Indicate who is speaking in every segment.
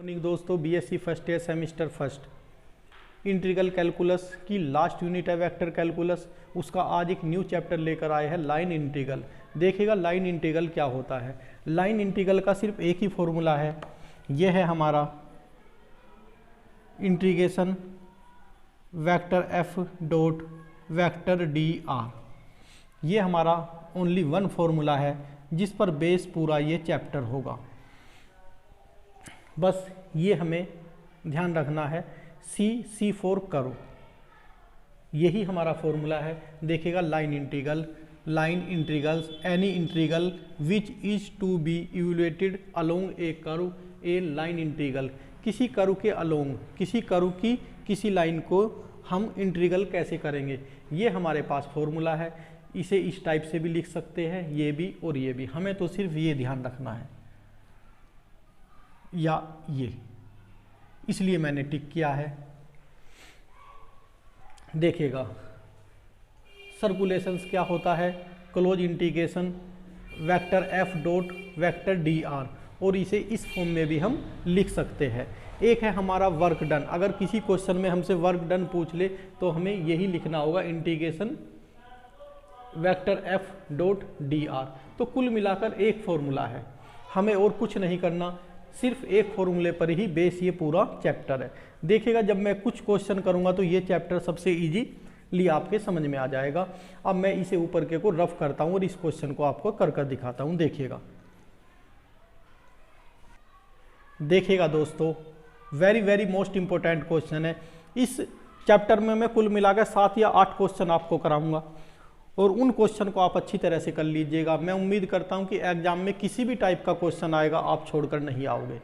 Speaker 1: Morning दोस्तों, BSc first year semester first integral calculus की last unit है vector calculus. उसका आज एक न्यू चैप्टर लेकर आए हैं लाइन इंटीग्रल। देखिएगा लाइन इंटीग्रल क्या होता है। लाइन इंटीग्रल का सिर्फ एक ही फॉर्मूला है, यह है हमारा integration vector F dot vector D are. ये हमारा ओनली वन फॉर्मूला है जिस पर बेस पूरा ये चैप्टर होगा। बस ये हमें ध्यान रखना है, सी फॉर करो, यही हमारा फॉर्मूला है। देखिएगा line integrals any integral which is to be evaluated along a curve a line integral. किसी कर्व के अलोंग, किसी कर्व की किसी लाइन को हम इंटीग्रल कैसे करेंगे, ये हमारे पास फॉर्मूला है। इसे इस टाइप से भी लिख सकते हैं, ये भी और ये भी। हमें तो सिर्फ ये ध्यान रखना है या ये, इसलिए मैंने टिक किया है। देखिएगा सर्कुलेशंस क्या होता है, close integration vector F dot vector D are, और इसे इस फॉर्म में भी हम लिख सकते हैं। एक है हमारा वर्क डन। अगर किसी क्वेश्चन में हमसे वर्क डन पूछ ले तो हमें यही लिखना होगा, integration vector F dot D R. तो कुल मिलाकर एक फॉर्मूला है, हमें और कुछ नहीं करना, सिर्फ एक फॉर्मूले पर ही बेस ये पूरा चैप्टर है। देखिएगा जब मैं कुछ क्वेश्चन करूंगा तो ये चैप्टर सबसे इजीली आपके समझ में आ जाएगा। अब मैं इसे ऊपर के को रफ करता हूं और इस क्वेश्चन को आपको कर कर दिखाता हूं। देखिएगा दोस्तों, वेरी मोस्ट इंपॉर्टेंट क्वेश्चन है। इस चैप्टर में मैं कुल मिलाकर 7 या 8 क्वेश्चन आपको कराऊंगा और उन क्वेश्चन को आप अच्छी तरह से कर लीजिएगा। मैं उम्मीद करता हूं कि एग्जाम में किसी भी टाइप का क्वेश्चन आएगा आप छोड़कर नहीं आओगे।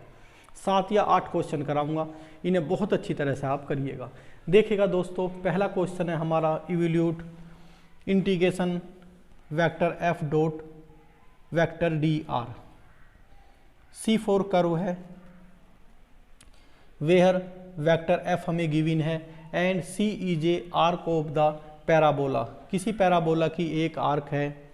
Speaker 1: 7 या 8 क्वेश्चन कराऊंगा, इन्हें बहुत अच्छी तरह से आप करिएगा। देखिएगा दोस्तों, पहला क्वेश्चन है हमारा evaluate integration vector F dot vector D R. C for curve है, वेयर वेक्टर एफ हमें गिवन है and C is a arc of the parabola. किसी पैराबोला की एक आर्क है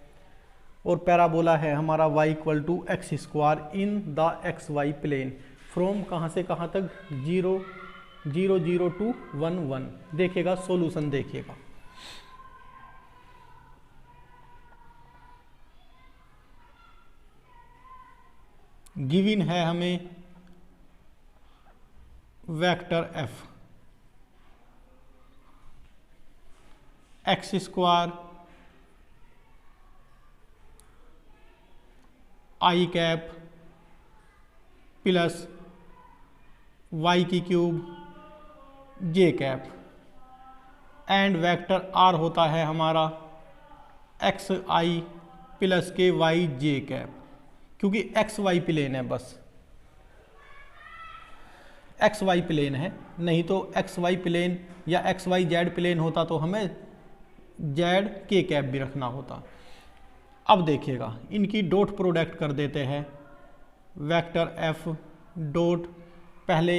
Speaker 1: और पैराबोला है हमारा y equal to X square in the X Y plane from कहाँ से कहाँ तक 0 0 0 टू 1 1। देखिएगा सॉल्यूशन, देखिएगा गिवन है हमें vector F X square I cap plus Y की cube J cap and vector R होता है हमारा एक्स आई प्लस के वाई जे कैप। क्योंकि एक्स वाई प्लेन है, बस एक्स वाई प्लेन है, नहीं तो एक्स वाई प्लेन या एक्स वाई जेड प्लेन होता तो हमें जेड के कैप भी रखना होता। अब देखिएगा इनकी डॉट प्रोडक्ट कर देते हैं। वेक्टर एफ डॉट, पहले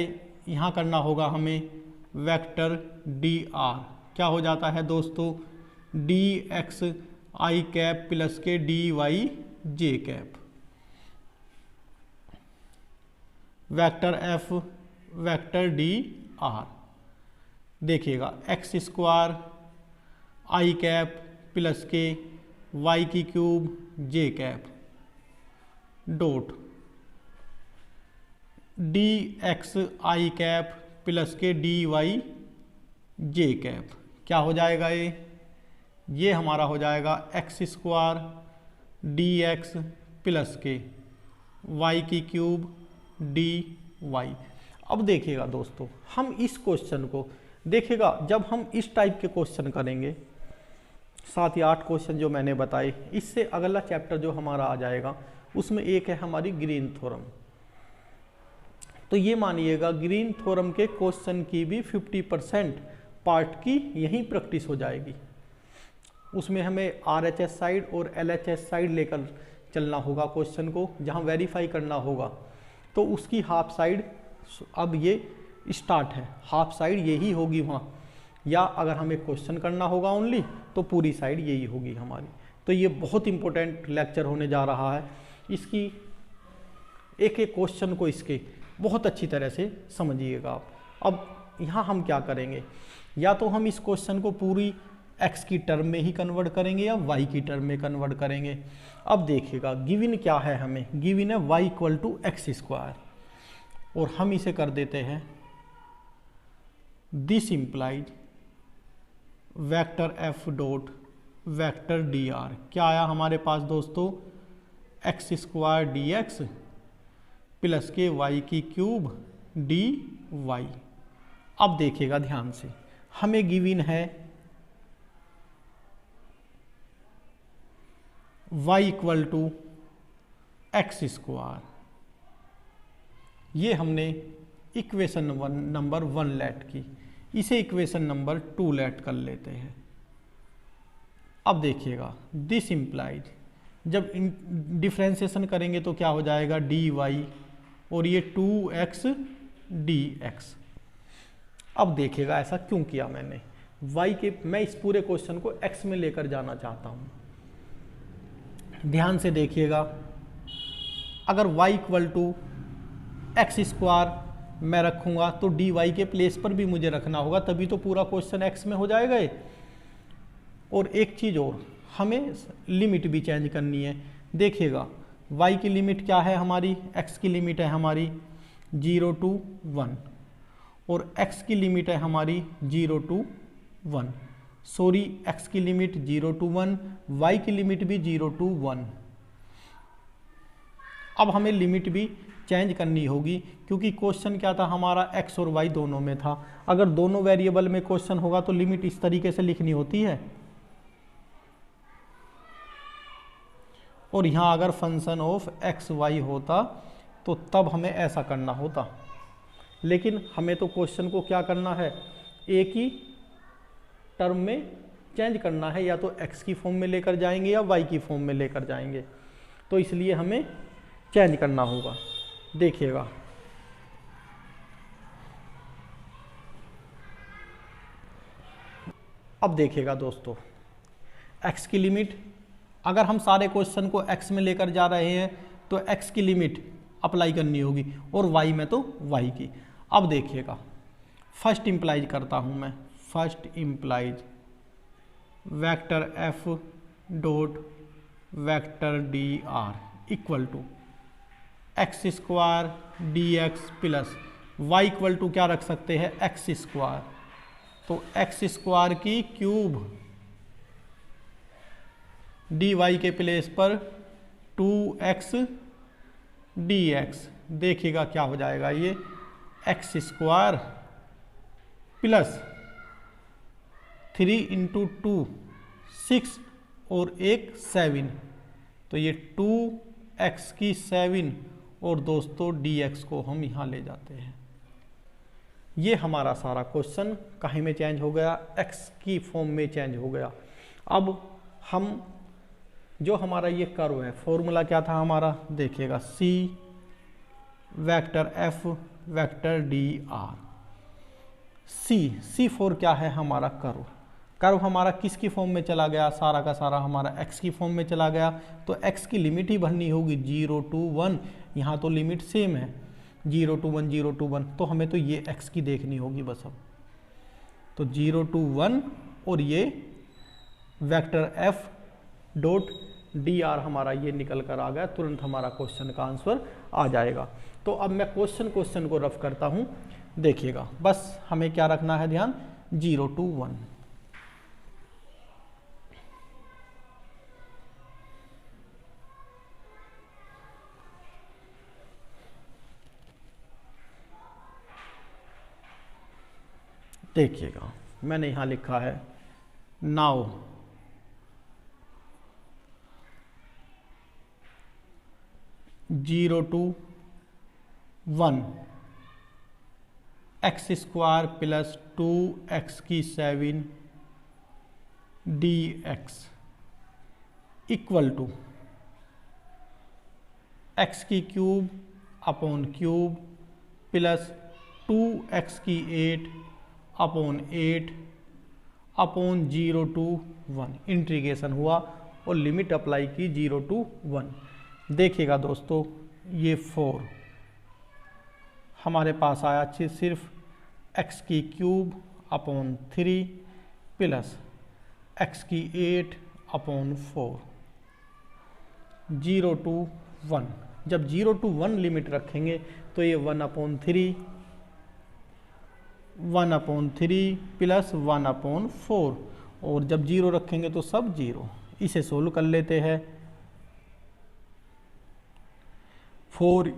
Speaker 1: यहाँ करना होगा हमें वेक्टर डी आर। क्या हो जाता है दोस्तों, D X I cap plus K D Y J cap. Vector F vector D R, देखिएगा X square I cap plus के वाई की cube J cap dot D X I cap plus K D Y J cap. क्या हो जाएगा ये हमारा हो जाएगा X square D X plus के वाई की क्यूब डी वाई। अब देखिएगा दोस्तों, हम इस क्वेश्चन को देखिएगा, जब हम इस टाइप के क्वेश्चन करेंगे 7 या 8 क्वेश्चन जो मैंने बताए, इससे अगला चैप्टर जो हमारा आ जाएगा उसमें एक है हमारी ग्रीन थ्योरम। तो ये मानिएगा ग्रीन थ्योरम के क्वेश्चन की भी 50% पार्ट की यहीं प्रैक्टिस हो जाएगी। उसमें हमें RHS साइड और LHS साइड लेकर चलना होगा क्वेश्चन को, जहाँ वेरीफाई करना होगा। तो उसकी हाफ साइड अब ये स्टार्ट है, हाफ साइड यही होगी वहाँ, या अगर हमें क्वेश्चन करना होगा ओनली तो पूरी साइड यही होगी हमारी। तो ये बहुत इंपॉर्टेंट लेक्चर होने जा रहा है। इसकी एक एक क्वेश्चन को इसके बहुत अच्छी तरह से समझिएगा आप। अब यहाँ हम क्या करेंगे, या तो हम इस क्वेश्चन को पूरी x की टर्म में ही कन्वर्ट करेंगे या y की टर्म में कन्वर्ट करेंगे। अब देखिएगा गिवन क्या है, हमें गिवन है y equal to X square, और हम इसे कर देते हैं this implies vector f dot vector dr। क्या आया हमारे पास दोस्तों, X square D X plus के वाई की क्यूब डी वाई। अब देखिएगा ध्यान से, हमें गिवन है y equal to X square, ये हमने इक्वेशन नंबर 1 लेट की, इसे इक्वेशन नंबर 2 लेट कर लेते हैं। अब देखिएगा दिस इम्प्लाइज, जब डिफ्रेंसिएशन करेंगे तो क्या हो जाएगा डी वाई, और ये 2x dx। अब देखिएगा ऐसा क्यों किया मैंने, y के, मैं इस पूरे क्वेश्चन को x में लेकर जाना चाहता हूँ। ध्यान से देखिएगा, अगर y equal to X square मैं रखूँगा तो dy के प्लेस पर भी मुझे रखना होगा, तभी तो पूरा क्वेश्चन x में हो जाएगा ये। और एक चीज़ और, हमें लिमिट भी चेंज करनी है। देखिएगा y की लिमिट क्या है हमारी, x की लिमिट है हमारी 0 to 1, और x की लिमिट है हमारी 0 to 1, सॉरी x की लिमिट 0 to 1, y की लिमिट भी 0 to 1। अब हमें लिमिट भी चेंज करनी होगी, क्योंकि क्वेश्चन क्या था हमारा, x और y दोनों में था। अगर दोनों वेरिएबल में क्वेश्चन होगा तो लिमिट इस तरीके से लिखनी होती है, और यहाँ अगर फंक्शन ऑफ एक्स वाई होता तो तब हमें ऐसा करना होता। लेकिन हमें तो क्वेश्चन को क्या करना है, एक ही टर्म में चेंज करना है, या तो एक्स की फॉर्म में लेकर जाएंगे या वाई की फॉर्म में लेकर जाएंगे, तो इसलिए हमें चेंज करना होगा। देखिएगा अब देखिएगा दोस्तों, एक्स की लिमिट, अगर हम सारे क्वेश्चन को x में लेकर जा रहे हैं तो x की लिमिट अप्लाई करनी होगी, और y में तो y की। अब देखिएगा फर्स्ट इम्प्लाइज करता हूं मैं, first implies vector f dot vector dr equal to X square D X plus Y equal to क्या रख सकते हैं, एक्स स्क्वायर, तो एक्स स्क्वायर की क्यूब डी वाई के प्लेस पर 2x dx। देखिएगा क्या हो जाएगा, ये एक्स स्क्वायर प्लस 3 इंटू 2 6 और 1 7, तो ये 2x की 7, और दोस्तों dx को हम यहाँ ले जाते हैं। ये हमारा सारा क्वेश्चन कहीं में चेंज हो गया, x की फॉर्म में चेंज हो गया। अब हम जो हमारा ये कर्व है, फॉर्मूला क्या था हमारा, देखिएगा c vector f vector dr। c for क्या है हमारा कर्व, कर्व हमारा किसकी फॉर्म में चला गया, सारा का सारा हमारा x की फॉर्म में चला गया, तो x की लिमिट ही भरनी होगी 0 to 1, यहाँ तो लिमिट सेम है 0 to 1 0 to 1, तो हमें तो ये x की देखनी होगी बस। अब तो 0 to 1 और ये vector f dot D R हमारा ये निकल कर आ गया, तुरंत हमारा क्वेश्चन का आंसर आ जाएगा। तो अब मैं क्वेश्चन को रफ करता हूँ। देखिएगा बस हमें क्या रखना है ध्यान, 0 to 1। देखिएगा मैंने यहाँ लिखा है now zero to 1 X square plus 2x की 7 dx इक्वल टू x की क्यूब अपॉन क्यूब प्लस 2x की 8 अपॉन 8 अपॉन 0 to 1। इंटीग्रेशन हुआ और लिमिट अप्लाई की 0 to 1। देखिएगा दोस्तों ये 4, हमारे पास आया सिर्फ x की क्यूब अपॉन 3 प्लस x की 8 अपॉन 4, 0 to 1। जब 0 to 1 लिमिट रखेंगे तो ये 1/3 प्लस 1/4, और जब 0 रखेंगे तो सब 0। इसे सोल्व कर लेते हैं। 4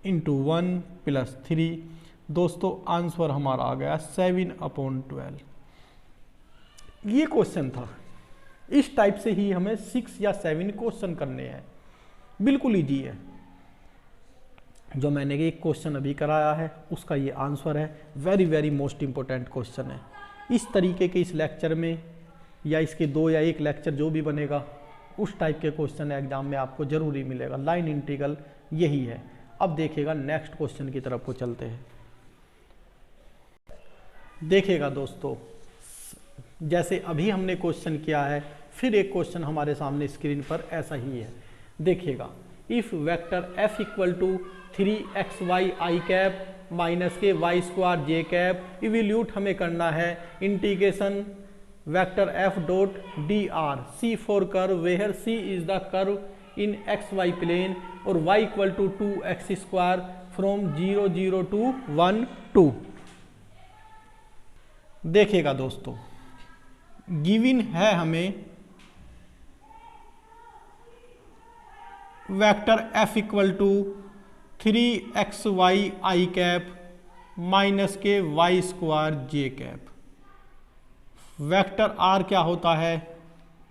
Speaker 1: × 1 + 3, दोस्तों आंसर हमारा आ गया 7/12। ये क्वेश्चन था। इस टाइप से ही हमें 6 या 7 क्वेश्चन करने हैं, बिल्कुल ईजी है। जो मैंने एक क्वेश्चन अभी कराया है उसका ये आंसर है। Very very most important question है। इस तरीके के इस लेक्चर में या इसके 2 या 1 लेक्चर जो भी बनेगा उस टाइप के क्वेश्चन एग्जाम में आपको जरूरी मिलेगा। लाइन इंटीग्रल यही है। अब देखिएगा नेक्स्ट क्वेश्चन की तरफ को चलते हैं। देखिएगा दोस्तों, जैसे अभी हमने क्वेश्चन किया है, फिर एक क्वेश्चन हमारे सामने स्क्रीन पर ऐसा ही है। देखिएगा, if vector f = 3xy cap minus के y² j कैप इवल्यूट हमें करना है integration vector f dot dr c for curve where c is the curve in xy plane और y = 2x² फ्रॉम 0 0 to 1 2। देखिएगा दोस्तों, गिवन है हमें vector f = 3xy cap minus के y² j cap. Vector r क्या होता है?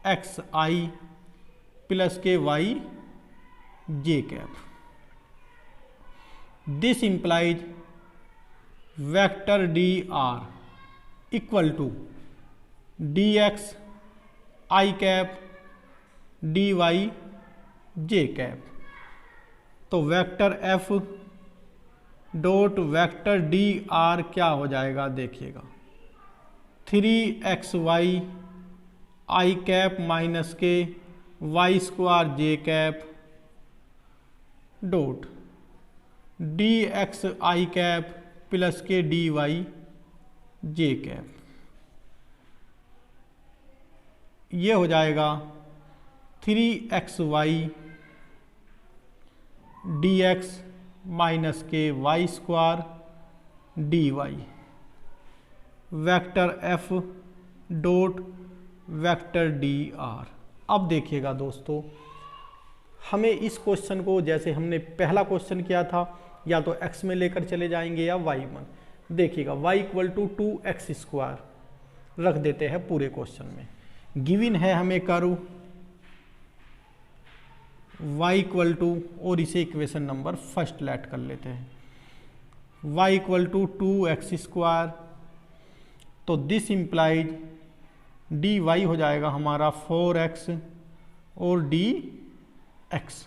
Speaker 1: xi plus K y j cap. This implies vector dr equal to dx i cap dy j cap. तो vector f dot vector dr क्या हो जाएगा? देखिएगा, 3xy i cap minus के y² j cap dot dx i cap plus के dy j cap. ये हो जाएगा 3xy dx माइनस के y² dy vector f dot vector dr। अब देखिएगा दोस्तों, हमें इस क्वेश्चन को जैसे हमने पहला क्वेश्चन किया था या तो x में लेकर चले जाएंगे या y में। देखिएगा, y = 2x² रख देते हैं पूरे क्वेश्चन में। गिवन है हमें कर्व y = और इसे इक्वेशन नंबर फर्स्ट लेट कर लेते हैं, y = 2x²। तो दिस इंप्लाइज dy हो जाएगा हमारा 4x और dx।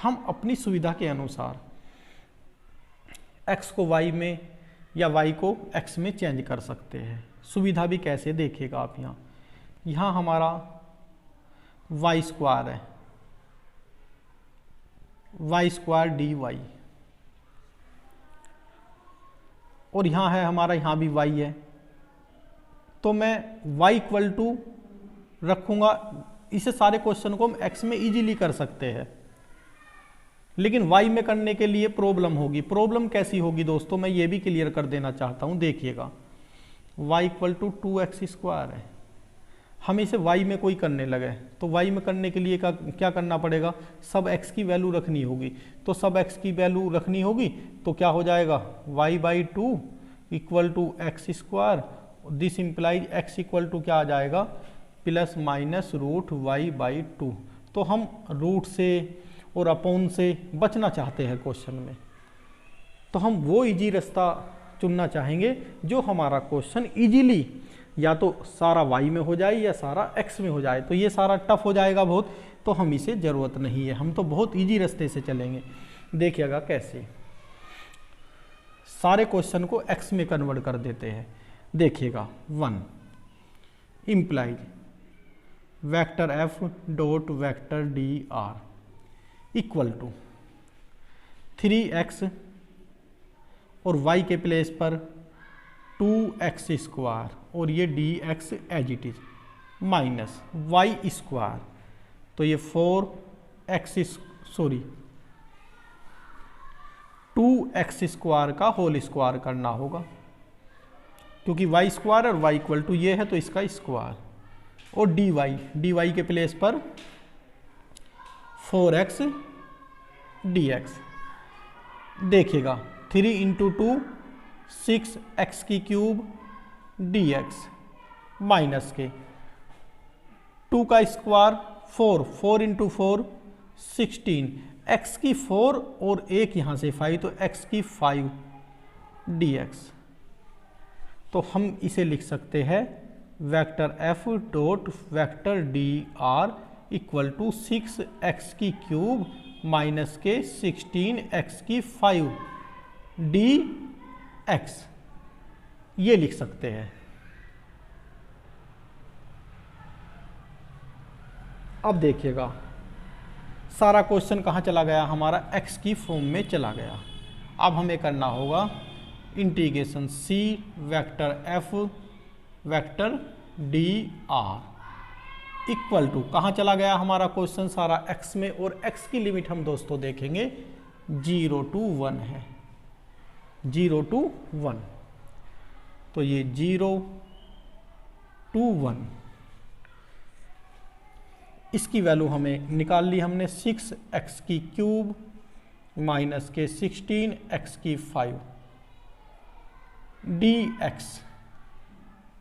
Speaker 1: हम अपनी सुविधा के अनुसार x को y में या y को x में चेंज कर सकते हैं। सुविधा भी कैसे, देखिएगा आप यहाँ हमारा y² है, y² dy, और यहाँ है हमारा, यहाँ भी y है। तो मैं y = रखूँगा। इसे सारे क्वेश्चन को हम x में इजीली कर सकते हैं, लेकिन y में करने के लिए प्रॉब्लम होगी। प्रॉब्लम कैसी होगी दोस्तों, मैं ये भी क्लियर कर देना चाहता हूँ। देखिएगा, y = 2x² है, हम इसे y में कोई करने लगे तो y में करने के लिए क्या करना पड़ेगा? सब x की वैल्यू रखनी होगी। तो सब x की वैल्यू रखनी होगी तो क्या हो जाएगा? y/2 = x²। This implies x = क्या आ जाएगा? ±√y/2। तो हम रूट से और अपॉन से बचना चाहते हैं क्वेश्चन में, तो हम वो इजी रास्ता चुनना चाहेंगे जो हमारा क्वेश्चन इजीली या तो सारा y में हो जाए या सारा x में हो जाए। तो ये सारा टफ हो जाएगा बहुत, तो हम इसे ज़रूरत नहीं है। हम तो बहुत इजी रास्ते से चलेंगे। देखिएगा कैसे सारे क्वेश्चन को x में कन्वर्ट कर देते हैं। देखिएगा, 1 implies vector f dot vector dr equal to 3x और y के प्लेस पर 2x² और ये dx as it is minus y², तो ये 2x² का होल स्क्वायर करना होगा, क्योंकि y² और y इक्वल टू ये है तो इसका स्क्वायर, और dy के प्लेस पर 4x dx। देखिएगा 3 इंटू 2 6x³ dx माइनस के 2 का स्क्वायर 4 इंटू 4 16, x⁴ और एक यहाँ से 5 तो x⁵ dx। तो हम इसे लिख सकते हैं vector f dot vector dr equal to 6x³ minus के 16x⁵ dx, ये लिख सकते हैं। अब देखिएगा सारा क्वेश्चन कहाँ चला गया, हमारा x की फॉर्म में चला गया। अब हमें करना होगा integration c vector f vector dr equal to, कहाँ चला गया हमारा क्वेश्चन सारा x में, और x की लिमिट हम दोस्तों देखेंगे 0 to 1 है, 0 to 1, तो ये 0 to 1, इसकी वैल्यू हमें निकाल ली हमने 6x³ माइनस के 16x⁵ dx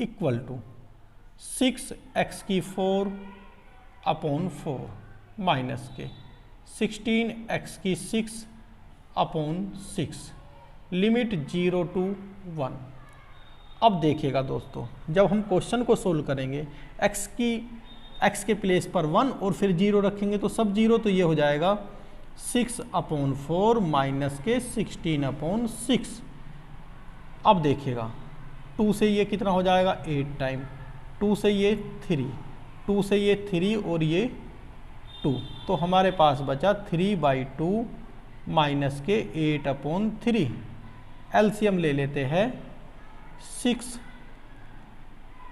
Speaker 1: equal to 6x⁴ upon 4 minus के 16x�6 अपॉन 6, लिमिट 0 to 1। अब देखिएगा दोस्तों, जब हम क्वेश्चन को सोल्व करेंगे x के प्लेस पर 1 और फिर 0 रखेंगे तो सब 0, तो ये हो जाएगा 6/4 माइनस के 16/6। अब देखिएगा 2 से ये कितना हो जाएगा 8 टाइम, 2 से ये 3, 2 से ये 3 और ये 2, तो हमारे पास बचा 3/2 माइनस के 8/3। एलसीएम ले लेते हैं 6,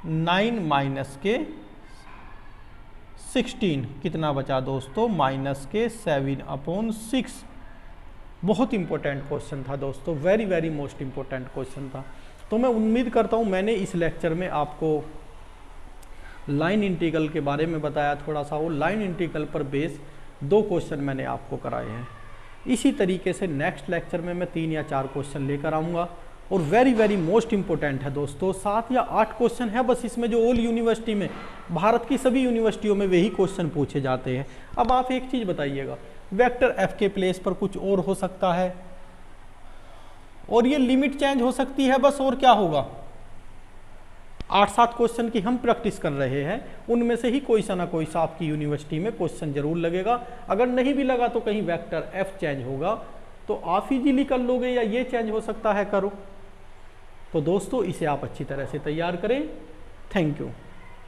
Speaker 1: 9 माइनस के 16 कितना बचा दोस्तों, माइनस के 7/6। बहुत इंपॉर्टेंट क्वेश्चन था दोस्तों, very very most important question था। तो मैं उम्मीद करता हूँ मैंने इस लेक्चर में आपको लाइन इंटीग्रल के बारे में बताया थोड़ा सा, वो लाइन इंटीग्रल पर बेस 2 क्वेश्चन मैंने आपको कराए हैं। इसी तरीके से नेक्स्ट लेक्चर में मैं 3 या 4 क्वेश्चन लेकर आऊँगा, और वेरी वेरी मोस्ट इंपॉर्टेंट है दोस्तों, 7 या 8 क्वेश्चन है बस इसमें, जो ऑल यूनिवर्सिटी में, भारत की सभी यूनिवर्सिटियों में वही क्वेश्चन पूछे जाते हैं। अब आप एक चीज़ बताइएगा, वेक्टर f के प्लेस पर कुछ और हो सकता है, और ये लिमिट चेंज हो सकती है बस, और क्या होगा। 8-7 क्वेश्चन की हम प्रैक्टिस कर रहे हैं, उनमें से ही कोई सा ना कोई सा आपकी यूनिवर्सिटी में क्वेश्चन जरूर लगेगा। अगर नहीं भी लगा तो कहीं वेक्टर f चेंज होगा, तो आप इजीली कर लोगे, या ये चेंज हो सकता है, करो। तो दोस्तों इसे आप अच्छी तरह से तैयार करें। Thank you.